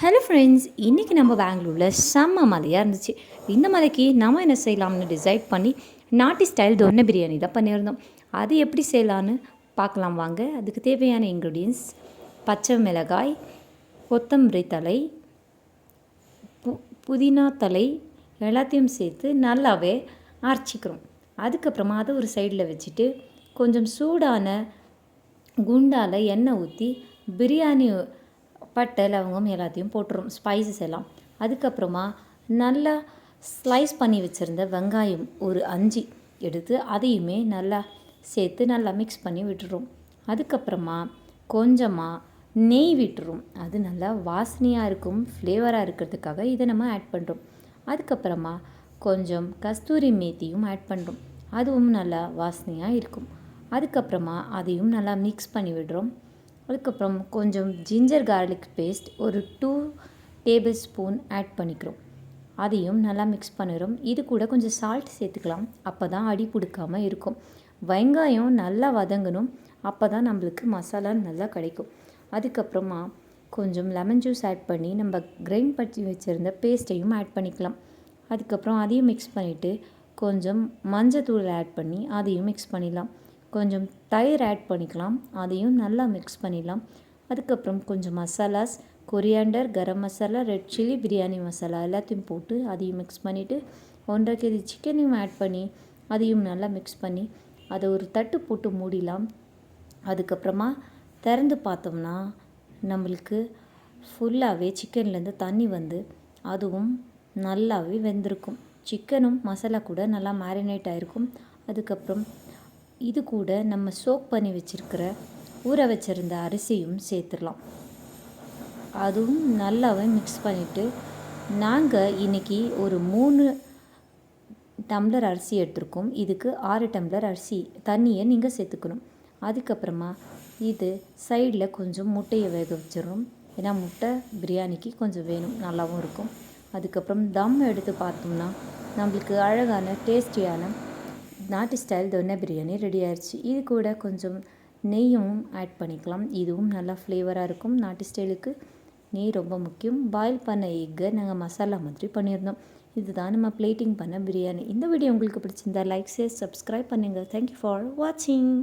Hello friends, இன்றைக்கி நம்ம பெங்களூரில் செம்ம மலையாக இருந்துச்சு. இந்த மலைக்கு நம்ம என்ன செய்யலாம்னு டிசைட் பண்ணி நாட்டி ஸ்டைல் தொன்னை பிரியாணி தான் பண்ணியிருந்தோம். அது எப்படி செய்யலான்னு பார்க்கலாம் வாங்க. அதுக்கு தேவையான இன்க்ரீடியன்ஸ்: பச்சை மிளகாய், கொத்தமல்லி தழை, புதினா தழை எல்லாத்தையும் சேர்த்து நல்லாவே அரைச்சிக்கிறோம். அதுக்கப்புறமா அதை ஒரு சைடில் வச்சுட்டு கொஞ்சம் சூடான குண்டால் எண்ணெய் ஊற்றி பிரியாணி பட்டை லவங்கம் எல்லாத்தையும் போட்டுரும், ஸ்பைசஸ் எல்லாம். அதுக்கப்புறமா நல்லா ஸ்லைஸ் பண்ணி வச்சுருந்த வெங்காயம் ஒரு 5 எடுத்து அதையுமே நல்லா சேர்த்து நல்லா மிக்ஸ் பண்ணி விட்டுரும். அதுக்கப்புறமா கொஞ்சமாக நெய் விட்டுரும். அது நல்லா வாசனையாக இருக்கும், ஃப்ளேவராக இருக்கிறதுக்காக இதை நம்ம ஆட் பண்ணுறோம். அதுக்கப்புறமா கொஞ்சம் கஸ்தூரி மேத்தியும் ஆட் பண்ணுறோம், அதுவும் நல்லா வாசனையாக இருக்கும். அதுக்கப்புறமா அதையும் நல்லா மிக்ஸ் பண்ணி விடுறோம். அதுக்கப்புறம் கொஞ்சம் ஜிஞ்சர் கார்லிக் பேஸ்ட் ஒரு 2 டேபிள் ஸ்பூன் ஆட் பண்ணிக்கிறோம். அதையும் நல்லா மிக்ஸ் பண்ணிடுறோம். இது கூட கொஞ்சம் சால்ட் சேர்த்துக்கலாம், அப்போ தான் அடி பிடிக்காமல் இருக்கும். வெங்காயம் நல்லா வதங்கணும், அப்போ தான் நம்மளுக்கு மசாலா நல்லா கிடைக்கும். அதுக்கப்புறமா கொஞ்சம் லெமன் ஜூஸ் ஆட் பண்ணி நம்ம கிரைண்ட் பண்ணி வச்சுருந்த பேஸ்ட்டையும் ஆட் பண்ணிக்கலாம். அதுக்கப்புறம் அதையும் மிக்ஸ் பண்ணிவிட்டு கொஞ்சம் மஞ்சத்தூள் ஆட் பண்ணி அதையும் மிக்ஸ் பண்ணிடலாம். கொஞ்சம் தயிர் ஆட் பண்ணிக்கலாம், அதையும் நல்லா மிக்ஸ் பண்ணிடலாம். அதுக்கப்புறம் கொஞ்சம் மசாலாஸ், coriander, garam masala, red chilli, biryani masala எல்லாத்தையும் போட்டு அதையும் மிக்ஸ் பண்ணிவிட்டு 1.5 kg சிக்கனையும் ஆட் பண்ணி அதையும் நல்லா மிக்ஸ் பண்ணி அதை ஒரு தட்டு போட்டு மூடிடலாம். அதுக்கப்புறமா திறந்து பார்த்தோம்னா நம்மளுக்கு ஃபுல்லாகவே சிக்கன்லேருந்து தண்ணி வந்து அதுவும் நல்லாவே வெந்திருக்கும். சிக்கனும் மசாலா கூட நல்லா மேரினேட் ஆகிருக்கும். அதுக்கப்புறம் இது கூட நம்ம சோக் பண்ணி வச்சுருக்கிற ஊற வச்சுருந்த அரிசியும் சேர்த்துடலாம். அதுவும் நல்லாவே மிக்ஸ் பண்ணிவிட்டு நாங்கள் இன்றைக்கி ஒரு 3 டம்ளர் அரிசி எடுத்துருக்கோம். இதுக்கு 6 டம்ளர் அரிசி தண்ணியை நீங்கள் சேர்த்துக்கணும். அதுக்கப்புறமா இது சைடில் கொஞ்சம் முட்டையை வேக வச்சிடணும், ஏன்னா முட்டை பிரியாணிக்கு கொஞ்சம் வேணும், நல்லாவும் இருக்கும். அதுக்கப்புறம் தம் எடுத்து பார்த்தோம்னா நம்மளுக்கு அழகான டேஸ்டியான நாட்டி ஸ்டைல் தொன்னை பிரியாணி ரெடி ஆயிடுச்சு. இது கூட கொஞ்சம் நெய்யும் ஆட் பண்ணிக்கலாம், இதுவும் நல்லா ஃப்ளேவராக இருக்கும். நாட்டி ஸ்டைலுக்கு நெய் ரொம்ப முக்கியம். பாயில் பண்ண எக்கை நாங்கள் மசாலா மாதிரி பண்ணியிருந்தோம். இதுதான் நம்ம பிளேட்டிங் பண்ண பிரியாணி. இந்த வீடியோ உங்களுக்கு பிடிச்சிருந்தா லைக், ஷேர், சப்ஸ்கிரைப் பண்ணுங்கள். தேங்க்யூ ஃபார் வாட்சிங்.